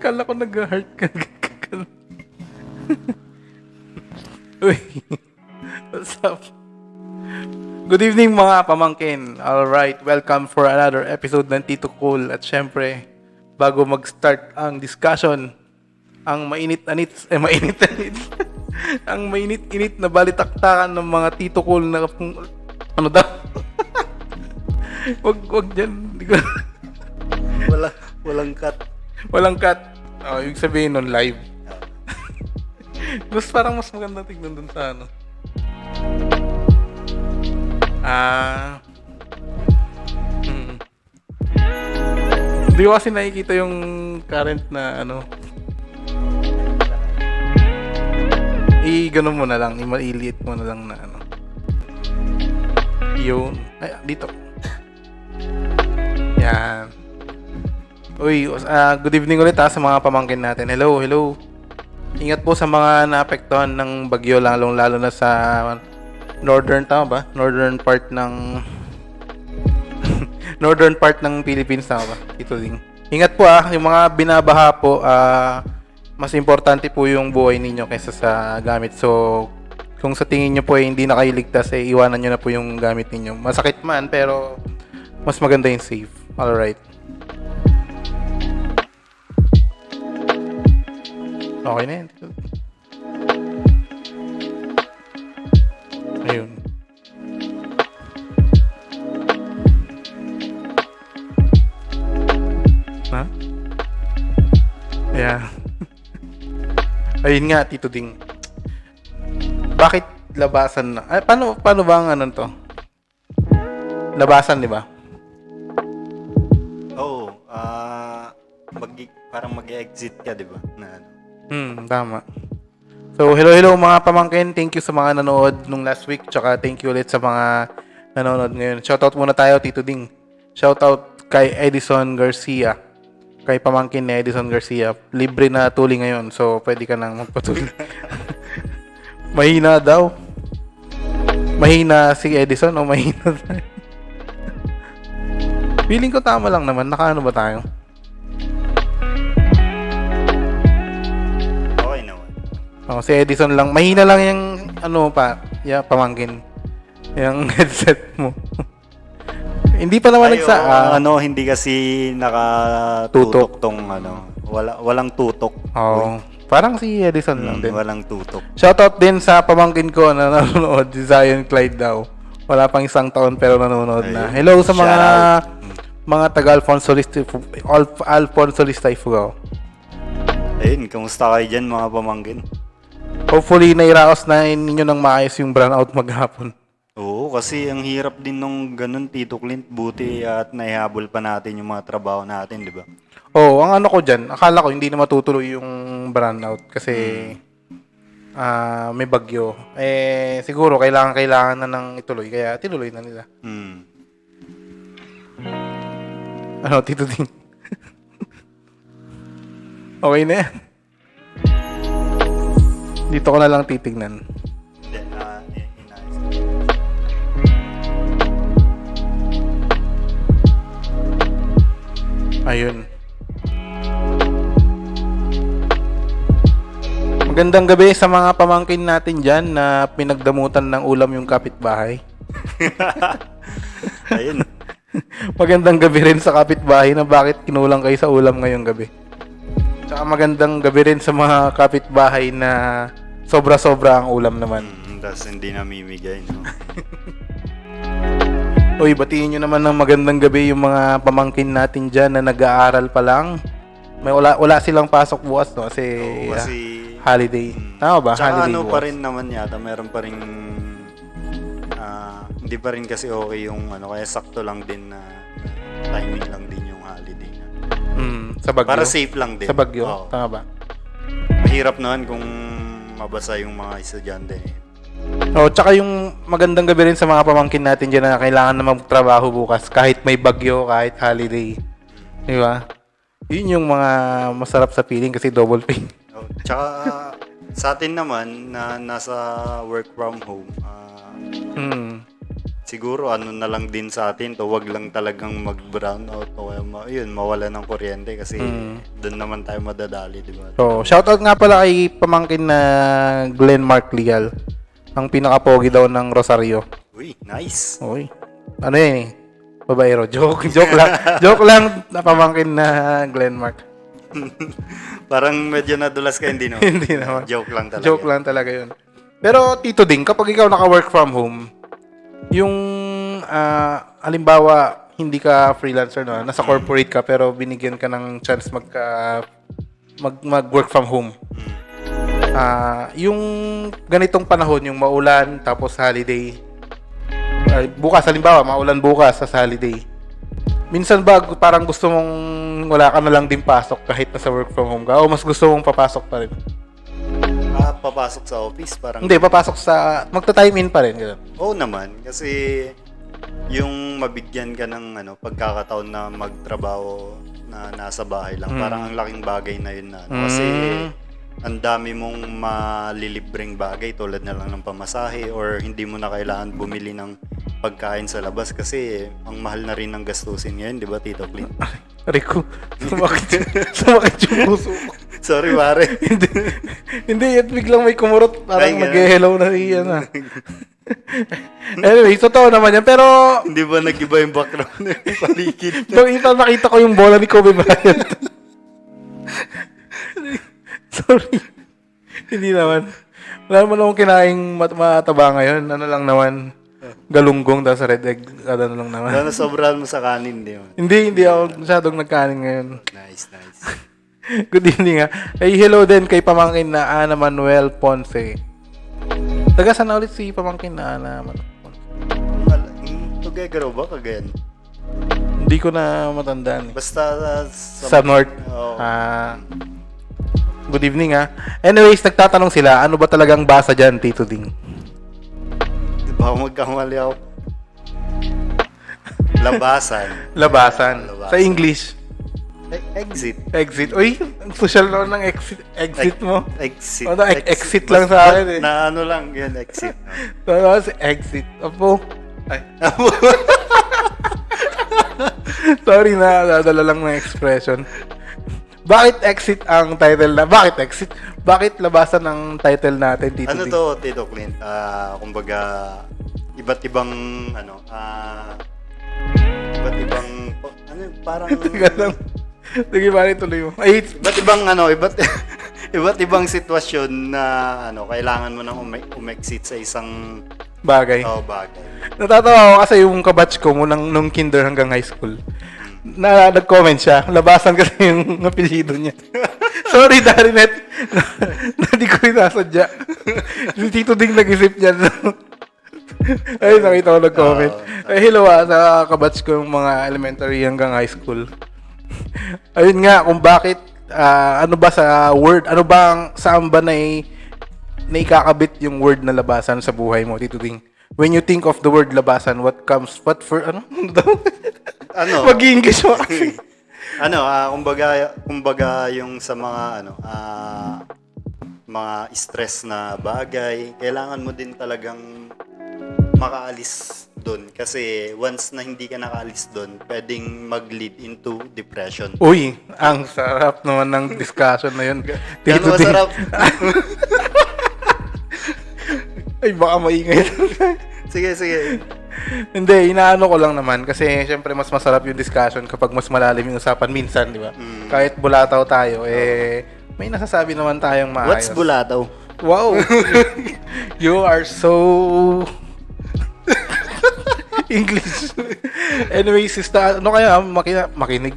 Kala ko nag-heart ka. Uy, what's up? Good evening mga pamangkin. Alright, welcome for another episode ng Tito Cool. At syempre, bago mag-start ang discussion, ang mainit-init ang mainit-init na balitaktakan ng mga Tito Cool na ano daw? wag dyan. Hindi ko Walang cut. Walang cut. Oh, ibig sabihin nun live. Mas parang mas maganda tignan dun sa ano. Hindi ko kasi nakikita yung current na ano. I-ganon mo na lang. I-maliit mo na lang na ano. Yun. Ay, dito. Yan. Uy, good evening ulit sa mga pamangkin natin. Hello. Ingat po sa mga naapektuhan ng bagyo, lalong-lalo na sa northern, tama ba? Northern part ng northern part ng Philippines, tama ba? Ito din. Ingat po yung mga binabaha po, mas importante po yung buhay ninyo kaysa sa gamit. So, kung sa tingin nyo po hindi na kayo ligtas, iwanan nyo na po yung gamit ninyo. Masakit man, pero mas maganda yung safe. Alright. Okay na yan. Ayun. Ha? Yeah. Ayun nga, Tito Ding. Bakit labasan na? Ay, paano ba ang ano to? Labasan, di ba? Oo. Parang mag-exit ka, di ba? Tama. So, hello mga pamangkin. Thank you sa mga nanood nung last week. Tsaka thank you ulit sa mga nanonood ngayon. Shoutout muna tayo, Tito Ding. Shoutout kay Edison Garcia. Kay pamangkin ni Edison Garcia. Libre na tuli ngayon. So, pwede ka nang magpatuli. Mahina daw. Mahina si Edison o mahina tayo? Feeling ko tama lang naman. Nakaano ba tayo? Si Edison lang. Mahina lang yung pamangkin. Yung headset mo. Hindi pa naman hindi kasi nakatutok tong walang tutok. Oh, parang si Edison lang din. Walang tutok. Shoutout din sa pamangkin ko na nanonood, si Zion Clyde daw. Wala pang isang taon pero nanonood na. Hello sa mga taga Alfonso Lista Ifugao. Ayun, kamusta kayo dyan mga pamangkin? Hopefully, nairaos na ninyo ng maayos yung brownout maghapon. Oo, kasi ang hirap din nung ganun, Tito Clint. Buti at naihabol pa natin yung mga trabaho natin, di ba? Oo, ang ano ko dyan, akala ko hindi na matutuloy yung brownout kasi may bagyo. Siguro kailangan na ng ituloy, kaya tinuloy na nila. Ano, Tito Ding? Okay na yan. Dito ko na lang titignan. Ayun. Magandang gabi sa mga pamangkin natin dyan na pinagdamutan ng ulam yung kapitbahay. Ayun. Magandang gabi rin sa kapitbahay na bakit kinulang kayo sa ulam ngayong gabi. Tsaka magandang gabi rin sa mga kapitbahay na sobra-sobra ang ulam naman. Tapos hindi namimigay, no? Uy, batiin nyo naman ng magandang gabi yung mga pamangkin natin dyan na nag-aaral pa lang. Wala silang pasok bukas, no? Kasi holiday. Tama ba? Tsaka holiday bukas. pa rin naman yata, meron pa rin hindi pa rin kasi okay yung kaya sakto lang din na timing lang din yung holiday na. Sa bagyo. Para safe lang din. Sa bagyo, Oo. tama ba? Mahirap naman kung mabasa yung mga estudyante. Tsaka yung magandang gabi rin sa mga pamangkin natin dyan na kailangan na magtrabaho bukas kahit may bagyo, kahit holiday. Di ba? Yun yung mga masarap sa feeling kasi double pay. Tsaka sa atin naman na nasa work from home, siguro ano na lang din sa atin to, wag lang talagang mag-brown out o kaya yun, mawala ng kuryente kasi doon naman tayo madadali, di ba? So, shoutout nga pala kay pamangkin na Glenn Mark Leal. Ang pinaka-pogi daw ng Rosario. Uy, nice. Uy. Ano yan eh? Babaero. Joke lang. Joke lang na pamangkin na Glenn Mark. Parang medyo nadulas ka, hindi no? Hindi naman. Joke lang talaga. Joke lang talaga yun. Pero Tito Ding, kapag ikaw naka-work from home, yung halimbawa, hindi ka freelancer, no? Nasa corporate ka pero binigyan ka ng chance mag-work from home. Yung ganitong panahon, yung maulan tapos holiday. Bukas, halimbawa, maulan bukas sa holiday. Minsan ba parang gusto mong wala ka na lang din pasok kahit nasa work from home ka? O mas gusto mong papasok pa rin? Papasok sa office, parang... Hindi, papasok sa... Magta-time in pa rin. Ganun. Oo naman, kasi yung mabigyan ka ng pagkakataon na magtrabaho na nasa bahay lang, parang ang laking bagay na yun na. Kasi ang dami mong malilibreng bagay tulad na lang ng pamasahe or hindi mo na kailangan bumili ng pagkain sa labas kasi ang mahal na rin ng gastusin ngayon, di ba, Tito Clint? Rico, sumakit yung puso ko. Sorry, pare. Hindi, at biglang may kumurot. Parang Ay, ganun. mag-hello na iyan na. Anyway, totoo naman yan. Pero, Hindi ba nag-iba yung background ng paligid? nakita ko yung bola ni Kobe Bryant. Sorry. Hindi naman. Wala naman akong kinaing mataba ngayon. Ano lang naman, galunggong daw sa red egg. Ano lang naman. Ano, sobrahan mo sa kanin, di ba? Hindi ako masyadong nagkanin ngayon. Nice, nice. Good evening ha. Ay, hello din kay pamangkin na Ana Manuel Ponce. Taga saan na ulit si pamangkin na Ana Manuel Ponce? Tuguegarao ba? Cagayan? Hindi ko na matandaan. Basta Sa North. Oo. Good evening ha. Anyways, nagtatanong sila, ano ba talagang basa dyan, Tito Ding? Di ba magkamali ako? Labasan. Labasan. Labasan. Sa English. Exit. Exit. Uy, ang social naman ng exit mo. Exit. Ano, exit lang sa akin eh. Na ano lang, yun, exit. Tapos, exit. Apo. Ay. Sorry na, dadala lang ng expression. Bakit exit ang title na? Bakit exit? Bakit labasan ang title natin, Tito Ano Ding? to, Tito Clint? Kumbaga, iba't ibang, iba't ibang, parang, Teka lang. Sige, bali tuloy mo. Ay, iba't ibang, iba't ibang sitwasyon na, kailangan mo nang umexit sa isang, bagay. bagay. Natatawa ako kasi yung kabatch ko nung kinder hanggang high school. Nag-comment siya. Labasan kasi yung apelyido niya. Sorry, Darinet. Hindi ko rin nasadya. Si Tito Ding nag-isip niya. Ay, nakita ko nag-comment. Ay, hello sa kabatch ko yung mga elementary hanggang high school. Ayun nga, kung bakit, ano ba sa word, ano bang, saan ba naikakabit yung word na labasan sa buhay mo, Tito Ding? When you think of the word labasan, what Mag-English mo kasi. Kumbaga yung sa mga mga stress na bagay, kailangan mo din talagang makaalis doon kasi once na hindi ka nakaalis doon, pwedeng mag-lead into depression. Uy, ang sarap naman ng discussion na yun. Gano'n masarap. Ay, baka maingay. Sige. Hindi, inaano ko lang naman kasi syempre mas masarap yung discussion kapag mas malalim yung usapan minsan, di ba? Kahit bulataw tayo, may nasasabi naman tayong maayos. What's bulataw? Wow! You are so... English. Anyway, sista, ano kaya, makinig,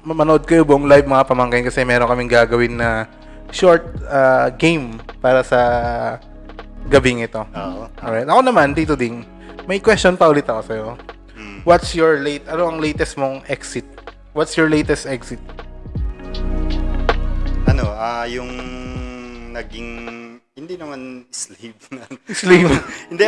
manood kayo buong live mga pamangkin kasi meron kaming gagawin na short game para sa gabing ito. Oo. Alright. Ako naman, Tito Ding, may question pa ulit ako sa'yo. What's your ano ang latest mong exit? What's your latest exit? Yung naging hindi naman slave na. Slave. Hindi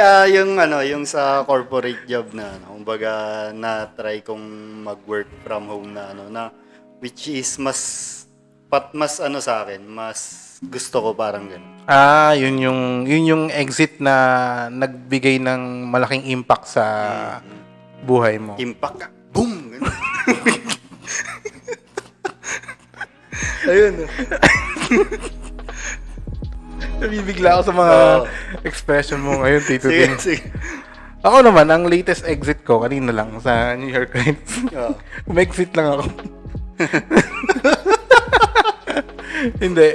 yung sa corporate job na kumbaga na try kong mag-work from home na na which is mas sa akin, mas gusto ko parang ganun. Yun yung exit na nagbigay ng malaking impact sa buhay mo. Impact ka. Boom! Ganun. Ayun. Nabibigla ako sa mga Oo. expression mo ngayon, Tito Sige, Ding. sige. Ako naman, ang latest exit ko, kanina lang, sa New York Times. Oo. Umexit lang ako. Hindi.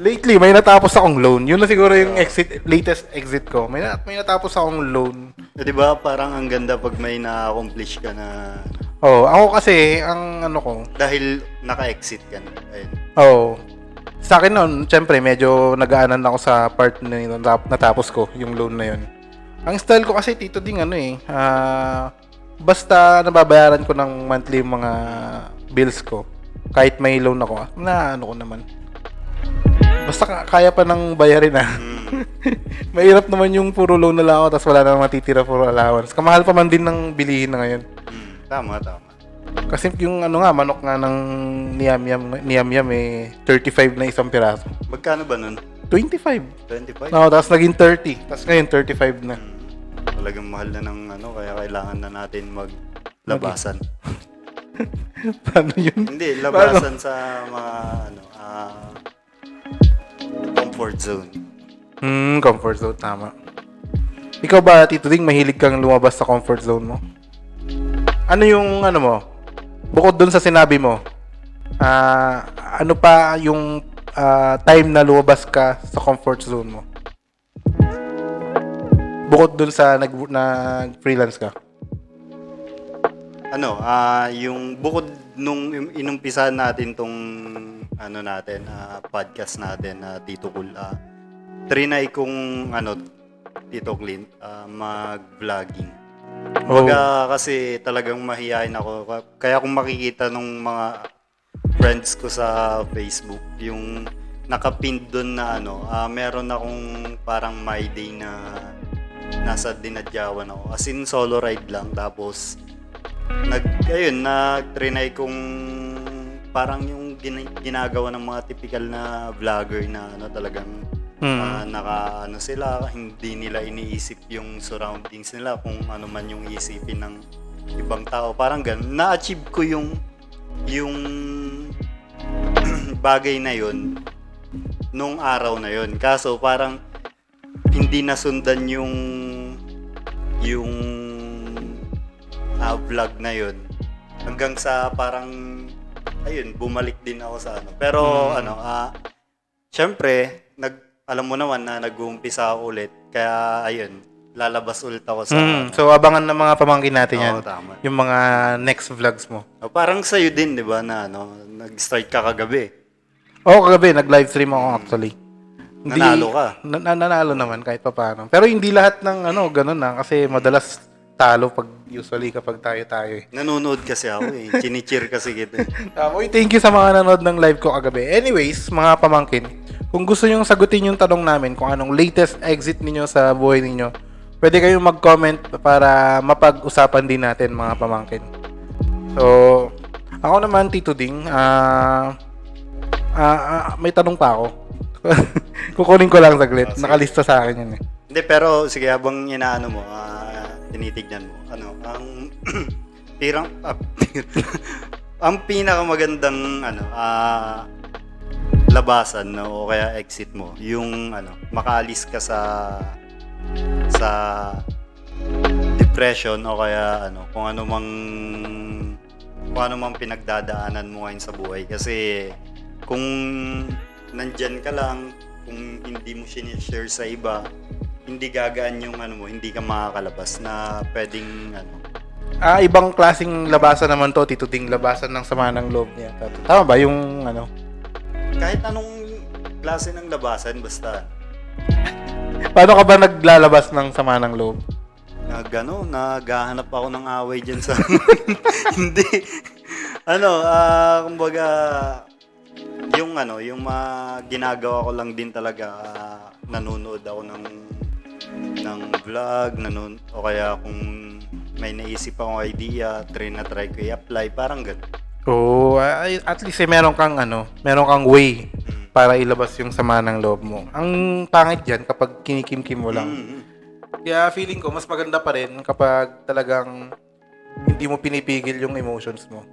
Lately, may natapos akong loan. Yun na siguro yung latest exit ko. May natapos akong loan. Di ba parang ang ganda pag may na-accomplish ka na Ako kasi, ang ano ko, dahil naka-exit ka na. Ayun. Sa akin noon, syempre, medyo nagaanan ako sa part na yun, natapos ko, yung loan na yun. Ang style ko kasi, Tito Ding, basta nababayaran ko ng monthly yung mga bills ko, kahit may loan ako, ko naman. Basta kaya pa ng bayarin Mahirap naman yung puro loan na lang ako, tapos wala na matitira for allowance. Kamahal pa man din ng bilihin na ngayon. Tama. Kasi yung manok nga ng niyam-yam 35 na isang piraso. Magkano ba nun? 25. 25? Tapos naging 30. Tapos ngayon 35 na. Talagang mahal na ng kaya kailangan na natin maglabasan. Paano yun? Hindi, labasan sa mga comfort zone. Comfort zone, tama. Ikaw ba, Tito Ding, mahilig kang lumabas sa comfort zone mo? Ano yung mo? Bukod dun sa sinabi mo, ano pa yung time na lumabas ka sa comfort zone mo? Bukod dun sa nag-freelance ka? Yung bukod nung inumpisahan natin tong podcast natin na Tito Cool, trinay kong Tito Clint, mag-vlogging. Kasi talagang mahihayin ako. Kaya kung makikita nung mga friends ko sa Facebook, yung nakapinned doon na meron akong parang my day na nasa Dinadyawan ako. As in solo ride lang. Tapos nag-trinay kong parang yung ginagawa ng mga typical na vlogger na talagang sila, hindi nila iniisip yung surroundings nila, kung ano man yung iisipin ng ibang tao. Parang ganun. Na-achieve ko yung bagay na yun nung araw na yun. Kaso parang hindi nasundan yung vlog na yun. Hanggang sa parang bumalik din ako sa Pero syempre, alam mo naman na nag-uumpisa ako ulit. Kaya lalabas ulit ako sa So abangan ng mga pamangkin natin yan. Tama. Yung mga next vlogs mo. Parang sa'yo din, di ba, na nag-start ka kagabi. Kagabi nag-live stream ako actually. Nanalo ka. Nanalo naman kahit pa paano. Pero hindi lahat ng ganun kasi madalas talo usually kapag tayo. Nanonood kasi ako Chini-cheer kasi kita. Thank you sa mga nanood ng live ko kagabi. Anyways, mga pamangkin, kung gusto nyo sagutin yung tanong namin kung anong latest exit ninyo sa buhay ninyo, pwede kayong mag-comment para mapag-usapan din natin, mga pamangkin. So, ako naman, Tito Ding, may tanong pa ako. Kukunin ko lang saglit. Nakalista sa akin yun Hindi, pero sige, habang tinitignan mo, ang ang pinakamagandang labasan o kaya exit mo, yung makaalis ka sa depression o kaya kung ano mang pinagdadaanan mo ngayon sa buhay. Kasi kung nandyan ka lang, kung hindi mo sinishare sa iba, hindi gagaan yung hindi ka makakalabas na pwedeng ibang klaseng labasan naman to, Tito Ding, labasan ng sama ng loob niya. Tama ba yung kahit anong klase ng labasan, basta Paano ka ba naglalabas ng sama ng loob? Naghahanap ako ng away dyan sa hindi kumbaga yung ginagawa ko lang din talaga, nanonood ako ng vlog, o kaya kung may naisip akong idea, try ko i-apply, parang gano'n. At least meron kang way para ilabas yung sama ng loob mo. Ang pangit yan kapag kinikimkim mo lang. Kaya feeling ko, mas maganda pa rin kapag talagang hindi mo pinipigil yung emotions mo.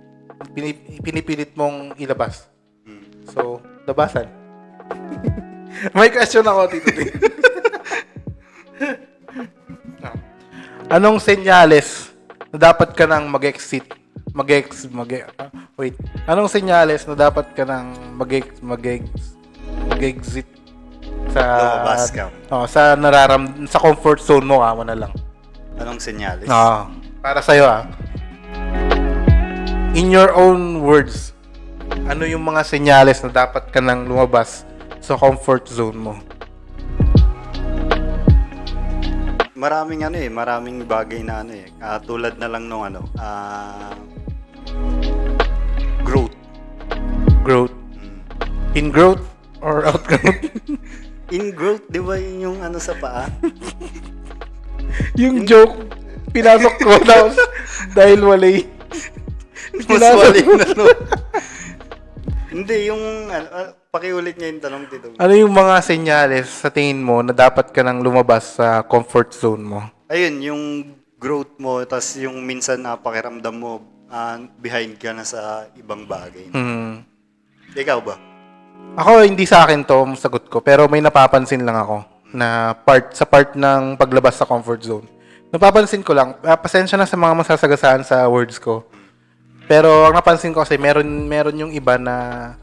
Pinipilit mong ilabas. So, labasan. May question ako, Tito Ting. Anong senyales na dapat ka nang mag-exit? Wait. Anong senyales na dapat ka nang mag-exit sa Lumabas ka. sa sa comfort zone mo, kamo na lang. Anong senyales? Para sa'yo in your own words, ano yung mga senyales na dapat ka nang lumabas sa comfort zone mo? Maraming bagay na tulad na lang nung growth. In growth or outgrowth? In growth, di ba yun yung sa paa? Yung joke, pinasok ko tapos dahil walay. Mas wali na no. Hindi, yung pakiulit niya yung tanong dito. Ano yung mga senyales sa tingin mo na dapat ka nang lumabas sa comfort zone mo? Ayun, yung growth mo, tas yung minsan pakiramdam mo, behind ka na sa ibang bagay. Ikaw ba? Ako, hindi sa akin to ang sagot ko, pero may napapansin lang ako na part ng paglabas sa comfort zone. Napapansin ko lang, pasensya na sa mga masasagasaan sa words ko. Pero ang napansin ko kasi meron yung iba na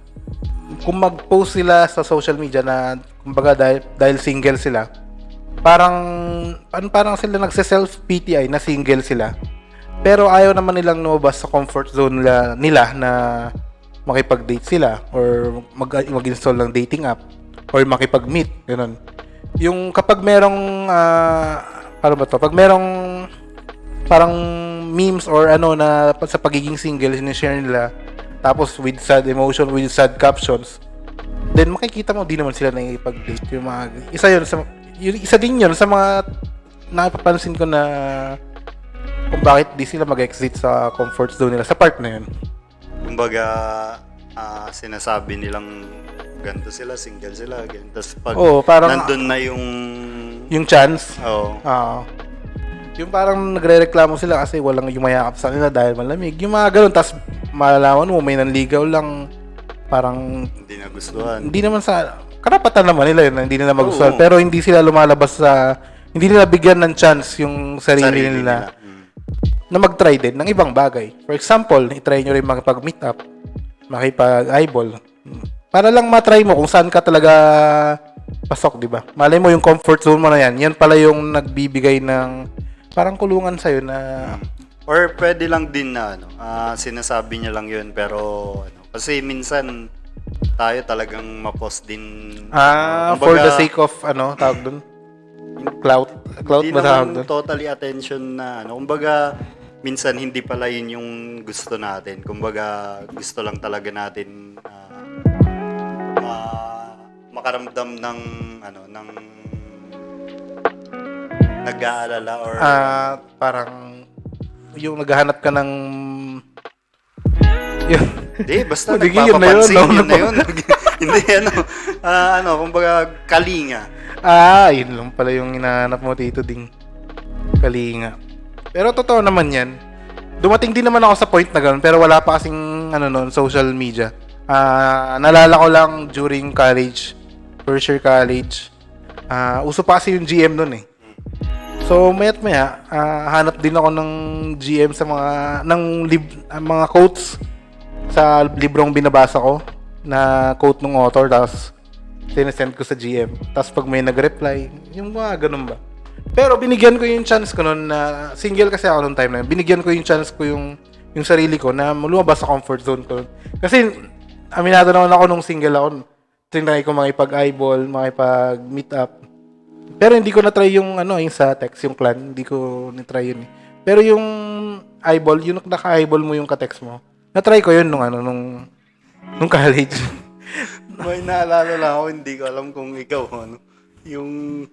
kung mag-post sila sa social media na kumbaga dahil single sila, parang sila nagse-self-pity na single sila. Pero ayaw naman nilang lumabas sa comfort zone nila na makipag-date sila or mag-install ng dating app or makipag-meet, ganun. Yung kapag merong pag merong parang memes or na sa pagiging single sinishare nila tapos with sad emotion, with sad captions, then makikita mo di naman sila nakikipag-date. Yung mga isa din yun sa mga napapansin ko na kung bakit di sila mag-exit sa comfort zone nila sa part na yun. Kumbaga, sinasabi nilang ganito sila, single sila, ganito. Tapos pag parang nandun na yung chance. Yung parang nagrereklamo sila kasi walang yumayakap sa kanila dahil malamig. Yung mga ganun, tapos malalaman mo may nanligaw lang, parang hindi nagustuhan. Hindi naman sa karapatan naman nila yun, hindi nila magustuhan. Pero hindi sila lumalabas hindi nila bigyan ng chance yung sarili nila. Na mag-try din ng ibang bagay. For example, i-try nyo rin makipag-meet up, makipag-eyeball. Para lang matry mo kung saan ka talaga pasok, di ba? Malay mo yung comfort zone mo na yan. Yan pala yung nagbibigay ng parang kulungan sa'yo na... Or pwede lang din na sinasabi niya lang yun pero kasi minsan tayo talagang ma-post din. For the sake of tawag dun? Clout hindi ba tawag dun? Hindi totally attention na kumbaga minsan hindi pala yun yung gusto natin. Kumbaga gusto lang talaga natin makaramdam ng nag-aalala or parang yung naghahanap ka ng hindi, basta yun nagpapapansin yun na yun. Hindi, kumbaga kalinga. Yun lang pala yung hinahanap mo, Tito Ding. Kalinga. Pero totoo naman yan. Dumating din naman ako sa point na gano'n, pero wala pa kasing social media. Nalala ko lang during college, first year college. Uso pa kasi yung GM nun eh. So, maya't maya, hanap din ako ng GM sa mga quotes sa librong binabasa ko na quote ng author, tapos sinesend ko sa GM. Tapos pag may nag-reply, yung mga ganun ba. Pero binigyan ko yung chance ko noon na single kasi ako noong time na yun. Binigyan ko yung chance ko yung sarili ko na lumabas sa comfort zone ko. Kasi aminado naman ako nung single ako. Tinry ko makipag-eyeball, makipag-meet up. Pero hindi ko na-try yung yung sa text, yung clan. Hindi ko na-try yun eh. Pero yung eyeball, yung naka-eyeball mo yung ka-text mo, na-try ko yun nung college. May naalala lang ako, hindi ko alam kung ikaw Yung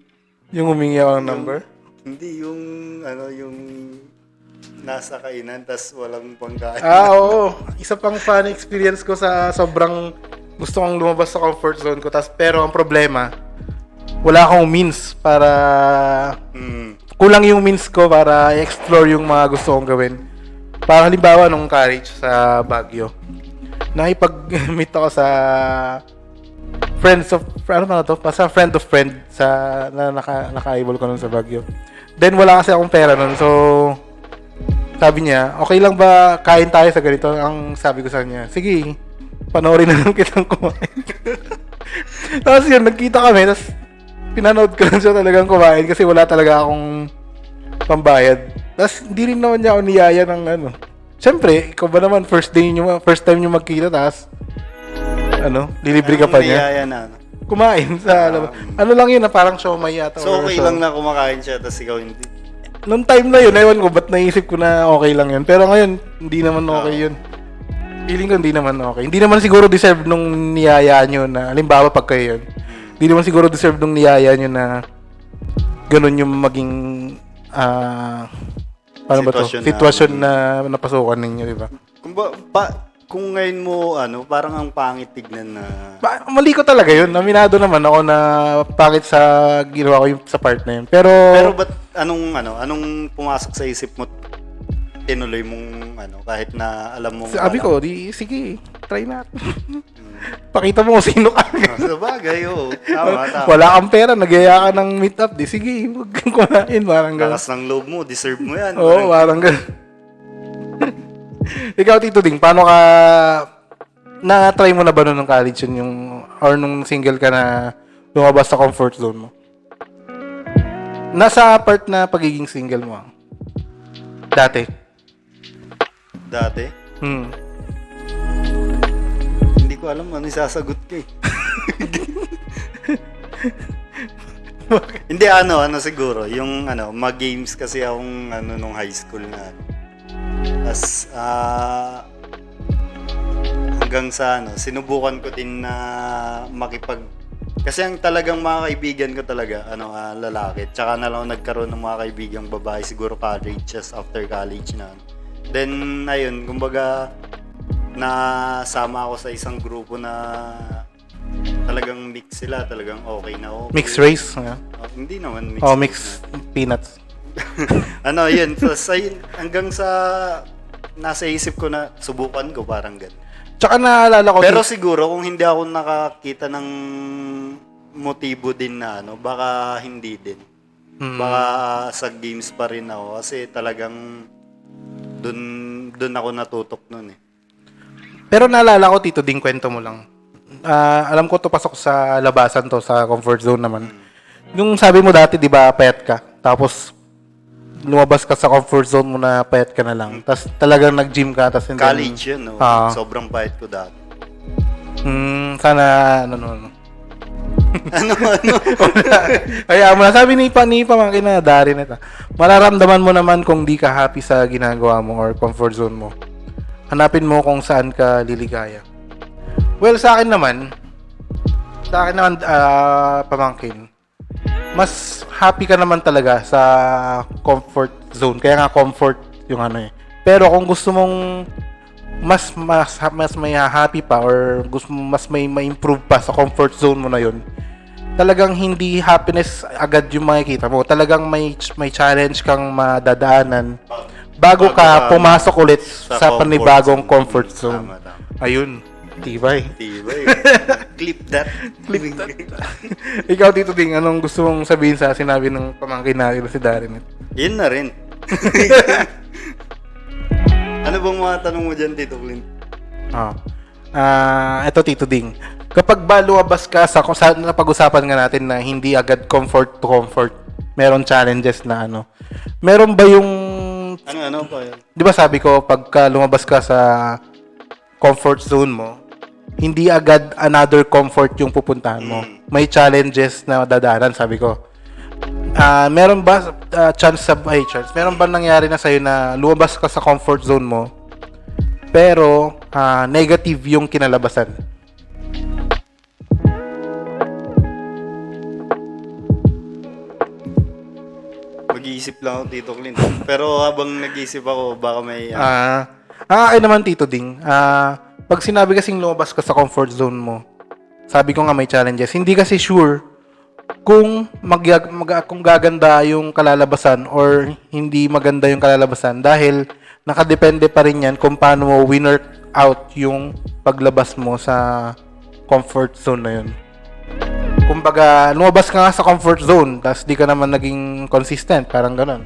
humingi ako ng number? Hindi, yung nasa kainan tas walang pangkain. Oo. Isa pang fun experience ko sa sobrang gusto kong lumabas sa comfort zone ko, pero ang problema, wala akong means para, kulang yung means ko para i-explore yung mga gusto kong gawin. Para halimbawa, nung college sa Baguio, nakipag-meet ako sa sa friend of friend na naka-eyeball ko nun sa Baguio. Then wala kasi akong pera nun, so sabi niya, okay lang ba kain tayo sa ganito? Ang sabi ko sa kanya, sige, panoorin na lang kitang kumain. Tapos yun, nagkita kami, tapos pinanood ko lang siya talagang kumain kasi wala talaga akong pambayad. Tapos hindi rin naman niya ako niyaya ng ano. Siyempre, ikaw ba naman first time niyo magkita, tapos lilibre ka pa niya. Niyaya na, Kumain sa ano lang yun, na parang siomay yata. So, okay lang na kumakain siya, tapos ikaw hindi. Noong time na yun, ewan ko, ba't naisip ko na okay lang yun. Pero ngayon, hindi naman okay yun. Feeling ko hindi naman okay. Hindi naman siguro deserve nung niyaya nyo na, halimbawa pag kayo yun, hindi naman siguro deserve nung niyaya nyo na ganun yung maging, paano ba to? Sitwasyon na napasukan ninyo, di ba? Kung ngayon mo, parang ang pangit tignan na... Mali ko talaga yun. Aminado naman ako na pangit sa ginawa ko yung sa part na yun. Pero ba't anong pumasok sa isip mo? Tinuloy mong kahit na alam mo... sabi ko, sige, try natin. Pakita mo kung sino ka. Sa bagay, oo. Tama. Wala kang pera, nagyaya ka ng meet-up. Sige, huwag kang kumain. Parang gano'n. Lakas ng loob mo, deserve mo yan. Oo, parang gano'n. Ikaw, Tito Ding, paano ka... Na-try mo na ba nung college yun or nung single ka na lumabas sa comfort zone mo? Nasa part na pagiging single mo. Dati. Hindi ko alam ano isasagot ko eh. Hindi siguro yung mag-games kasi akong nung high school na. As hanggang sa sinubukan ko din na kasi ang talagang mga kaibigan ko talaga lalaki. Tsaka na lang nagkaroon ng mga kaibigang babae siguro college, just after college na. Then ayun, kumbaga nasama ako sa isang grupo na talagang mix sila, talagang okay na okay. Mixed race? Yeah. Hindi naman mixed. Mixed peanuts. Yun. Tapos ayun, hanggang sa nasa isip ko na subukan ko, parang ganun. Tsaka naalala ko... Pero siguro, kung hindi ako nakakita ng motibo din na baka hindi din. Baka sa games pa rin ako. Kasi talagang dun ako natutok nun eh. Pero naalala ko, Tito Ding, kwento mo lang. Alam ko to pasok sa labasan to, sa comfort zone naman. Yung sabi mo dati, di ba, payat ka. Tapos, lumabas ka sa comfort zone mo na payat ka na lang. Tapos talagang nag-gym ka. Tapos college yun, sobrang payat ko dati. Sana, ano. Kaya mo na, sabi ni Pamangkin na Darin ito. Mararamdaman mo naman kung di ka happy sa ginagawa mo or comfort zone mo. Hanapin mo kung saan ka liligaya. Well, sa akin naman, Pamangkin, mas happy ka naman talaga sa comfort zone. Kaya nga comfort yung Pero kung gusto mong mas may happy pa or gusto mo mas may ma-improve pa sa comfort zone mo na yun, talagang hindi happiness agad yung makikita mo. Talagang may challenge kang madadaanan bago ka pumasok ulit sa panibagong comfort zone. Ayun. Tibay. Clip that. Ikaw, Tito Ding, anong gusto mong sabihin sa sinabi ng pamangkin natin si Darin? Yun na rin. Ano bang mga tanong mo dyan, Tito Clint? Ito, Tito Ding. Kapag ba lumabas ka sa napag-usapan nga natin na hindi agad comfort to comfort, meron challenges na meron ba yung... Ano pa yun? Di ba sabi ko, pagka lumabas ka sa comfort zone mo, hindi agad another comfort yung pupuntahan mo. May challenges na dadaanan, sabi ko. Meron ba meron ba nangyari na sa'yo na lumabas ka sa comfort zone mo, pero negative yung kinalabasan? Mag-iisip lang ako, Tito Clint. Pero habang nag-iisip ako, baka may... Ay naman, Tito Ding. Pag sinabi kasing lumabas ka sa comfort zone mo, sabi ko nga may challenges. Hindi kasi sure kung kung gaganda yung kalalabasan or hindi maganda yung kalalabasan dahil nakadepende pa rin yan kung paano mo winner out yung paglabas mo sa comfort zone na yun. Kumbaga, lumabas ka nga sa comfort zone tapos di ka naman naging consistent, parang ganun.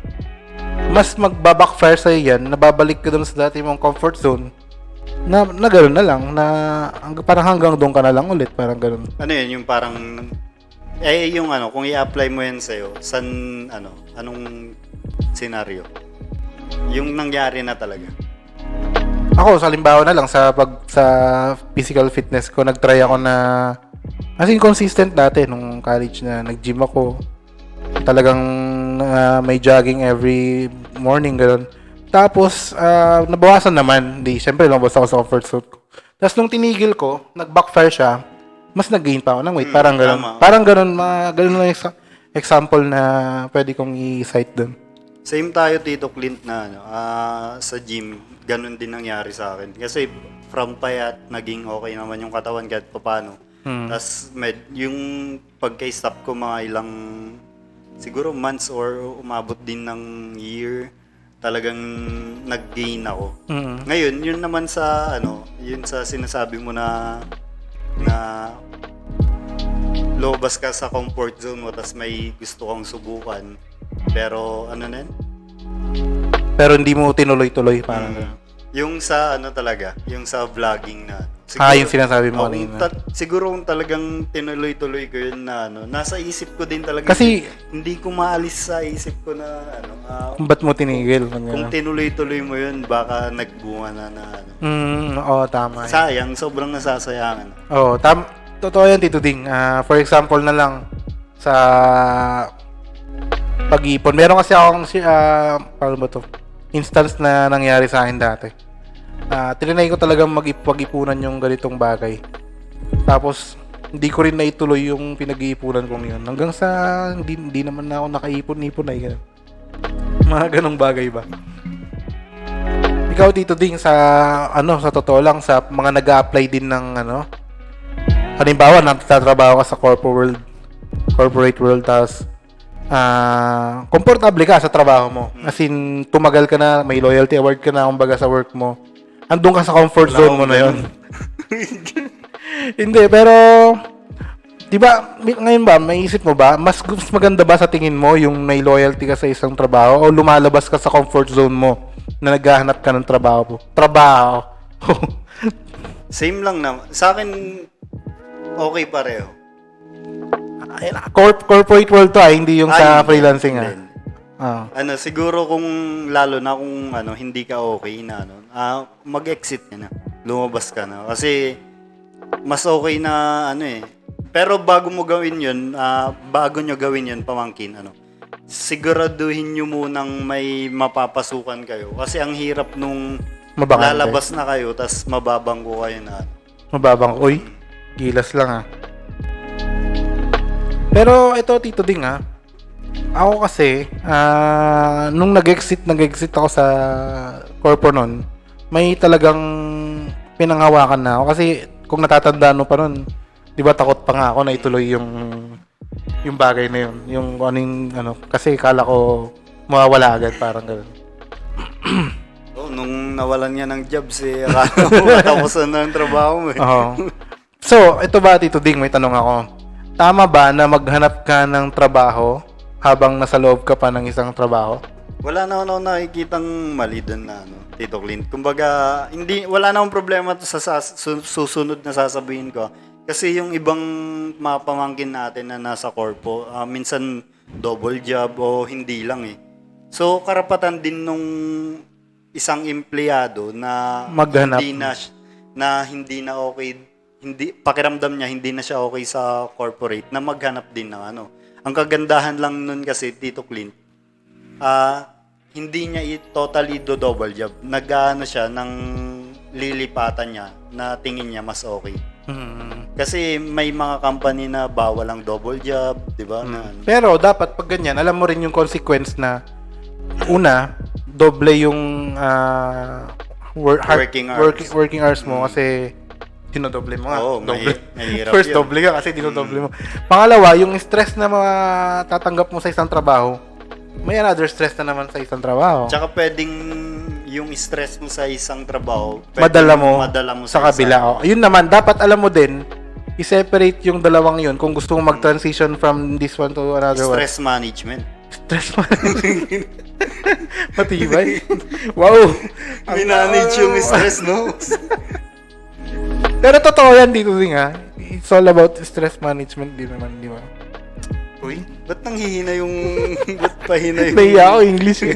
Mas magbabackfire sa'yo yan, nababalik ka dun sa dati mong comfort zone na gano'n na lang, na parang hanggang doon ka na lang ulit, parang gano'n. Ano yun, yung parang, yung ano, kung i-apply mo yan sa'yo, anong senaryo? Yung nangyari na talaga. Ako, sa halimbawa na lang, sa physical fitness ko, nag-try ako na, as in consistent dati, nung college na nag-gym ako, talagang may jogging every morning, gano'n. Tapos, nabawasan naman. Siyempre, lumabas ako sa comfort zone ko. Tapos, nung tinigil ko, nag-backfire siya, mas nag-gain pa ako ng weight. Parang gano'n. Tama. Parang gano'n, gano'n lang example na pwede kong i-cite doon. Same tayo, Tito Clint, na sa gym, ganun din nangyari sa akin. Kasi from payat, naging okay naman yung katawan kahit paano. Tapos, yung pagka-stop ko mga ilang, siguro months or umabot din ng year, talagang nag-gain ako. Ngayon, yun naman sa yun sa sinasabi mo na lobas ka sa comfort zone mo tapos may gusto kang subukan. Pero ano na yun? Pero hindi mo tinuloy-tuloy, parang gano'n. Yung sa talaga, yung sa vlogging na. Yung sinasabi mo kanina. Siguro kung talagang tinuloy-tuloy ko yun na nasa isip ko din talaga. Kasi, hindi ko maalis sa isip ko na kung ba't mo tinigil? kung tinuloy-tuloy mo yun, baka nagbunga na Oo, tama. sayang, sobrang nasasayangan. Oo, totoo yan, Tito Ding. For example na lang, sa pag-ipon. Meron kasi akong, paano ba to? Instance na nangyari sa akin dati. Tinanay ko talagang mag-ipunan yung ganitong bagay. Tapos, hindi ko rin naituloy yung pinag-iipunan kong yun. Hanggang sa, hindi naman na ako nakaipon-ipon ay ganun. Mga ganong bagay ba? Ikaw, Tito Ding, sa totoo lang, sa mga nag-a-apply din ng, halimbawa, nagtatrabaho ka sa corporate world, tapos, komportable ka sa trabaho mo. As in, tumagal ka na, may loyalty award ka na, kumbaga sa work mo. Andun ka sa comfort zone mo na yun. Hindi, pero, di ba, ngayon ba, maisip mo ba, mas maganda ba sa tingin mo yung may loyalty ka sa isang trabaho o lumalabas ka sa comfort zone mo na naghahanap ka ng trabaho? Same lang naman. Sa akin, okay pareho. Corporate world to hindi yung sa Hindi. freelancing Hindi. Siguro kung lalo na kung hindi ka okay na mag-exit ka na. Lumabas ka na kasi mas okay na Pero bago mo gawin 'yun, bago nyo gawin 'yun, pamangkin, siguraduhin nyo munang may mapapasukan kayo kasi ang hirap nung Mabangante. lalabas na kayo tas mababangko kayo na. Mababang, gilas lang Pero ito, Tito Ding ako kasi, nung nag-exit ako sa corpo nun, may talagang pinanghawakan na ako. Kasi kung natatandaan mo pa nun, di ba takot pa nga ako na ituloy yung bagay na yun. Yung kasi kala ko mawawala agad, parang gano'n. Nung nawalan niya ng jobs akala mo matapusan na ang trabaho mo Oo. So, ito ba, Tito Ding, may tanong ako. Tama ba na maghanap ka ng trabaho habang nasa loob ka pa ng isang trabaho? Wala na ako nakikitang mali doon na Tito Clint. Kumbaga, wala na akong problema to sa susunod na sasabihin ko. Kasi yung ibang mga pamangkin natin na nasa corpo, minsan double job o hindi lang So, karapatan din nung isang empleyado na Maghanap. hindi na okay, pakiramdam niya hindi na siya okay sa corporate na maghanap din ng Ang kagandahan lang nun kasi, Tito Clint, hindi niya totally do double job. Siya ng lilipatan niya na tingin niya mas okay. Kasi may mga company na bawal ang double job, di ba? Pero dapat pag ganyan, alam mo rin yung consequence na una, doble yung Working hours. working hours mo kasi dinodoble mo nga. Oo, Doble. mahirap First, yun. doble ka kasi dinodoble mo. Pangalawa, yung stress na matatanggap mo sa isang trabaho, may another stress na naman sa isang trabaho. Tsaka pwedeng yung stress mo sa isang trabaho, madala pwedeng mo sa kabila. Yun naman, dapat alam mo din, i-separate yung dalawang yun kung gusto mong mag-transition from this one to another one. Stress management. Stress management. Matibay. Wow. Minanage yung stress, no? Pero totoo yan dito din ha. It's all about stress management din naman, di ba? Uy, ba't nanghihina yung... ba't pahina yung... Nahiya ako English eh.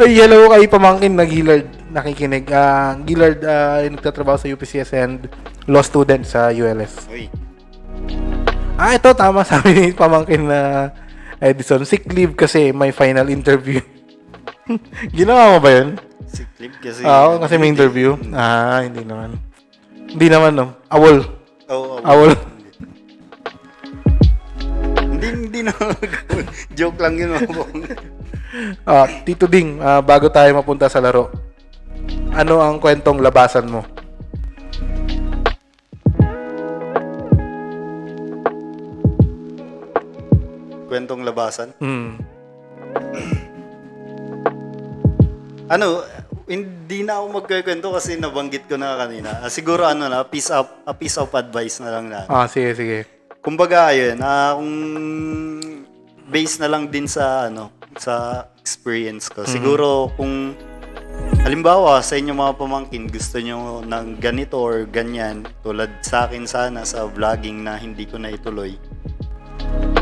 Ay, hello kay pamangkin na Gillard nakikinig. Gillard yung nagtatrabaho sa UPCS and law student sa ULS. Uy, Ito tama sabi ni pamangkin na Edison. Sick leave kasi may final interview. Ginawa mo ba yun? sick leave kasi... Oo, kasi may interview. Hindi naman. Hindi naman, no? Awol. Oo, Awol. Hindi na. Joke lang yun. Tito Ding, bago tayo mapunta sa laro, ano ang kwentong labasan mo? Kwentong labasan. Hindi na ako magkikwento kasi nabanggit ko na kanina. Siguro piece of advice na lang na. Sige, sige. Kumbaga ayun, kung base na lang din sa sa experience ko. Siguro kung halimbawa sa inyo mga pamangkin gusto nyo ng ganito or ganyan, tulad sa akin sana sa vlogging na hindi ko na ituloy.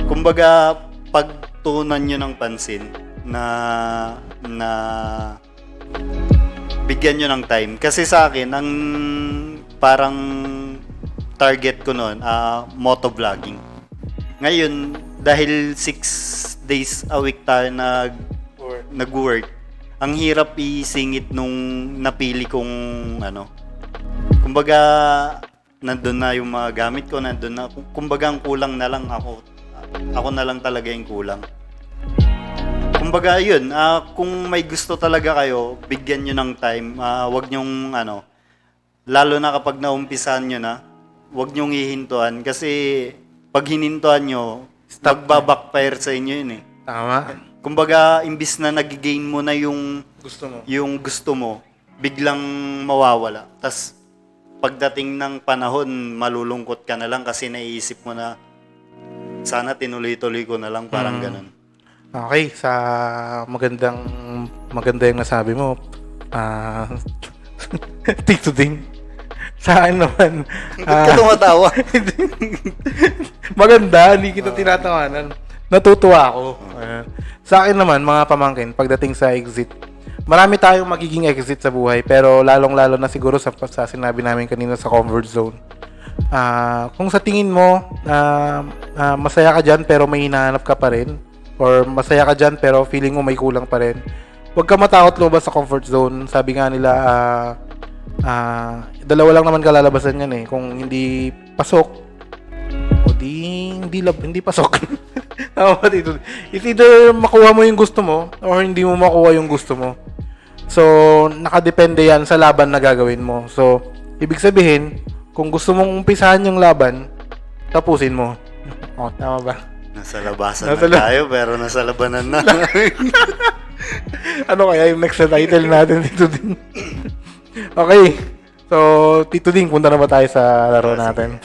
Kumbaga pagtuunan nyo ng pansin na bigyan nyo ng time. Kasi sa akin, ang parang target ko noon, motovlogging. Ngayon, dahil 6 days a week tayo nag-work, ang hirap isingit nung napili kong kumbaga, nandun na yung mga gamit ko, nandun na. Kumbaga, ang kulang na lang ako. Ako na lang talaga yung kulang. Kumbaga, yun, kung may gusto talaga kayo, bigyan nyo ng time. Wag nyong, lalo na kapag naumpisahan nyo na, wag nyong hihintuan. Kasi, pag hinintuan nyo, magbabackfire sa inyo yun eh. Tama. Kumbaga, imbis na nagigain mo na yung gusto mo, biglang mawawala. Tas, pagdating ng panahon, malulungkot ka na lang kasi naiisip mo na, sana tinuloy-tuloy ko na lang, parang ganun. Okay, maganda yung nasabi mo. Tito Ding. Sa akin naman. Ba't ka tumatawa? Maganda, hindi kita tinatawanan. Natutuwa ako. Sa akin naman, mga pamangkin, pagdating sa exit, marami tayong magiging exit sa buhay, pero lalong-lalo na siguro sa sinabi namin kanina sa comfort zone. Kung sa tingin mo, masaya ka dyan pero may hinahanap ka pa rin, or masaya ka dyan pero feeling mo may kulang pa rin, huwag ka matakot lumabas sa comfort zone. Sabi nga nila, dalawa lang naman kalalabasan yan eh. Kung hindi pasok, o hindi pasok. Tama ba dito? It's either makuha mo yung gusto mo, or hindi mo makuha yung gusto mo. So, nakadepende yan sa laban na gagawin mo. So, ibig sabihin, kung gusto mong umpisahan yung laban, tapusin mo. Tama ba? Nasa labasan na tayo, pero nasa labanan na. Ano kaya yung next na title natin, Tito Ding? Okay. So, Tito Ding, punta na ba tayo sa laro natin?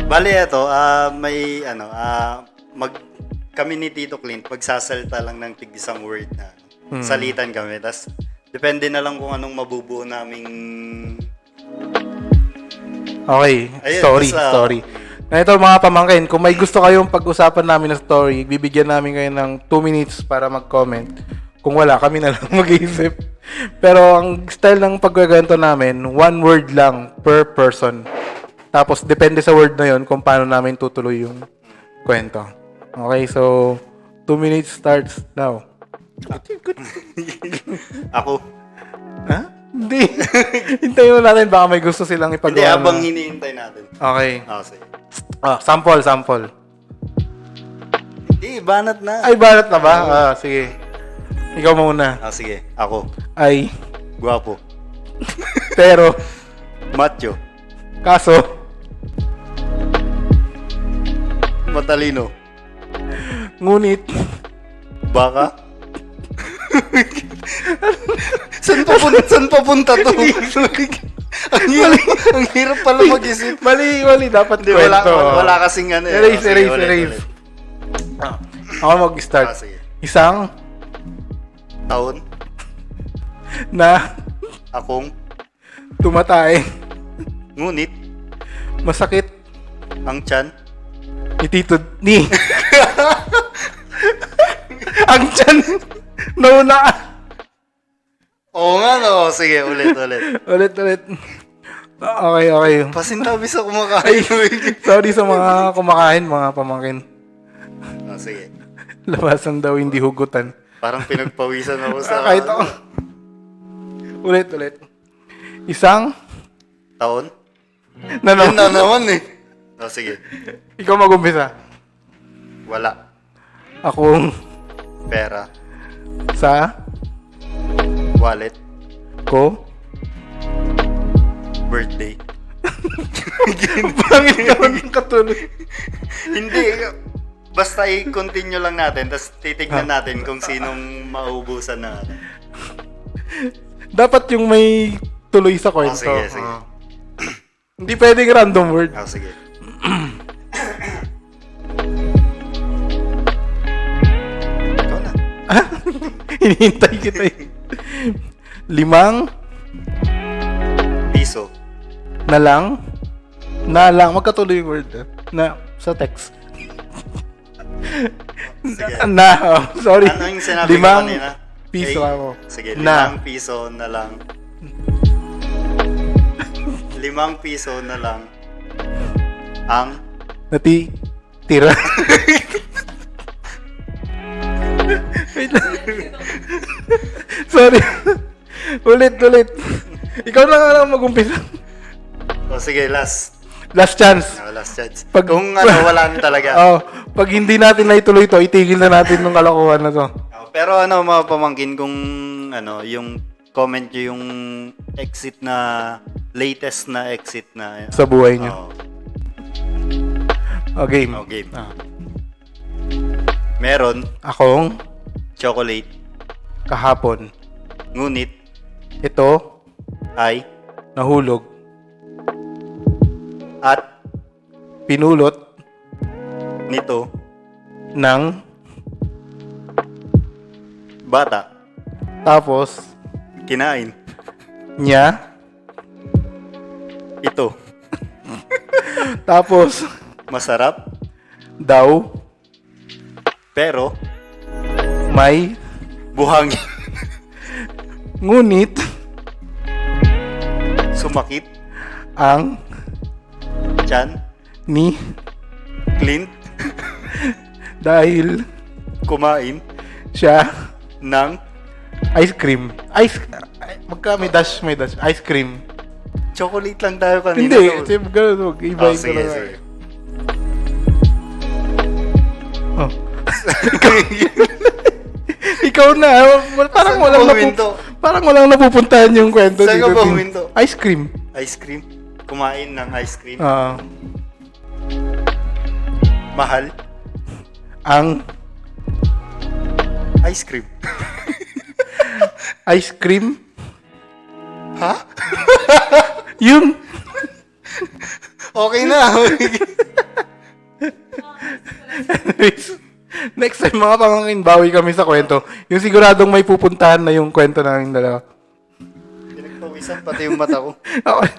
Bali, ito, kami ni Tito Clint, magsasalita lang ng tig-isang word na salitan kami. Tas, depende na lang kung anong mabubuo naming... Okay. Ayun, story. Ito mga pamangkin, kung may gusto kayong pag-usapan namin na story, bibigyan namin kayo ng 2 minutes para mag-comment. Kung wala, kami na lang mag-iisip. Pero ang style ng pagkagento namin, 1 word lang per person. Tapos, depende sa word na yon kung paano namin tutuloy yung kwento. Okay, so 2 minutes starts now. Ako. Ha? Hindi. Hintayin mo natin, baka may gusto silang ipagawa. Hindi, habang hinihintay natin. Okay. Sige. Sample. Hindi, banat na. Ay, banat na ba? Sige. Ikaw muna. Sige, ako. Ay, Gwapo. pero, Macho. Kaso, Matalino. ngunit, Baka. Saan papunta to? ang hirap pala mag-isip. mali, dapat Hindi, kwento. wala kasing ano eh. Erase, Sige, erase, ulit, erase. ulit. Ako mag-start. Sige. Isang Taon, na akong, tumatay, ngunit, masakit, ang tiyan, ni. Ang tiyan, nauna. Oo nga no. Sige, ulit. Ulit. Okay. Pasintabi sa kumakain. Sorry sa mga kumakain, mga pamangkin. Sige. Labasan daw, hindi hugutan. Parang pinagpawisan ako sa Kahit ako. Ulit. Isang, taon. Ano? Yun na naman eh. Sige. Ikaw mag-umpisa. Wala. Akong Pera. sa Wallet. ko. Birthday. Pangit naman ng katuloy. Hindi. Basta i-continue lang natin. Tapos titignan natin kung sinong maubusan na. Dapat yung may tuloy sa kwento. Sige. Hindi pwedeng random word. Sige. Ikaw na. Hinihintay kita eh. 5 Piso. na lang. Magkatuloy yung word. Na, sa text. Sige. Sorry. Ano yung sinabi ko kanina? piso Okay. ako. Sige, Na. 5 piso na lang. 5 piso na lang. Ang Tira. Wait lang. Sorry. Ulit. Ikaw na nga lang mag-umpisa. sige, last Last chance. chance. Kung wala na talaga. Pag hindi natin na ituloy to, itigil na natin ng kalokohan na to. Pero mga pamangkin, kung yung comment nyo yung latest na exit na. Sa buhay nyo. Game. Game. Meron Akong chocolate, kahapon. ngunit Ito, ay nahulog. at Pinulot nito ng bata tapos kinain niya ito tapos masarap daw pero may buhangin ngunit sumakit ang tiyan ni Clint dahil kumain siya ng ice cream. May dash. Ice cream. chocolate lang tayo kanina. Hindi. Kasi gano'n. Iba yung sige, talaga. sige. Oh. Ikaw na. Parang Saan ka huminto? parang walang napupuntahan yung kwento. Saan ka dito. ba huminto? Ice cream. Ice cream. Kumain ng ice cream. Mahal. Ang Ice cream. ice cream. Ha? Yun. Okay na. Anyways, next time mga pamangkin, bawi kami sa kwento. Yung siguradong may pupuntahan na yung kwento namin dalawa. Pinagpawisan pati yung mata ko. Okay.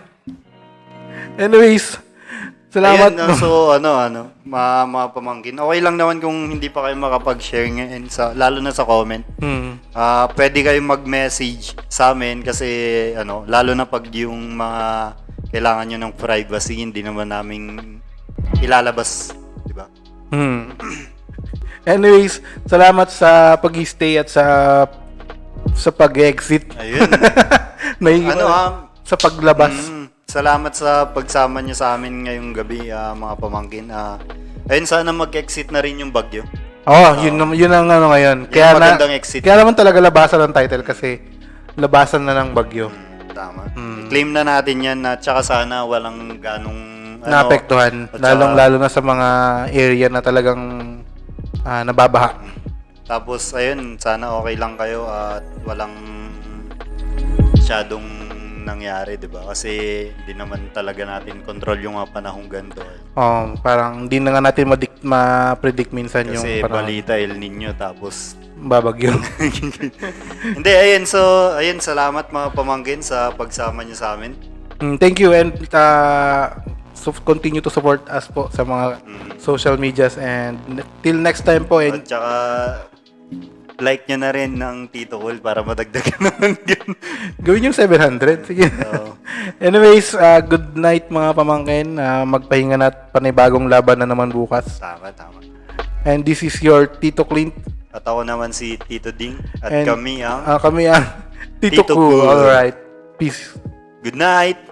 Anyways, salamat. Ayan, so mga pamangkin. Okay lang naman kung hindi pa kayo makapag-share ngayon, lalo na sa comment. Pwede kayong mag-message sa amin kasi lalo na pag yung mga kailangan nyo ng privacy, hindi naman namin ilalabas, di ba? Anyways, salamat sa pag-stay at sa pag-exit. Ayun. Sa paglabas. Salamat sa pagsama nyo sa amin ngayong gabi, mga pamangkin. Ayun, sana mag-exit na rin yung bagyo. Yun ang ngayon. Magandang exit. Kaya naman talaga labasan ng title kasi labasan na ng bagyo. tama. Claim na natin yan at saka sana walang ganong Naapektuhan. at saka- Lalong-lalo na sa mga area na talagang nababaha. Tapos, ayun, sana okay lang kayo at walang masyadong nangyari, di ba? Kasi hindi naman talaga natin control yung mga panahong ganito. Parang hindi na nga natin ma-predict minsan yung Kasi parang balita El Nino tapos babagyo. hindi, ayun. So, ayun, salamat mga pamangkin sa pagsama niyo sa amin. Thank you and continue to support us po sa mga social medias and till next time po and At saka, like nyo na rin ng Tito Cool para madagdagan naman yun. gawin yung 700. Sige. Oo. Anyways, good night mga pamangkin. Magpahinga na at panibagong laban na naman bukas. Tama, tama. And this is your Tito Clint. At ako naman si Tito Ding. At And kami ang kami ang Tito Tito Cool. Cool. Alright. Peace. good night!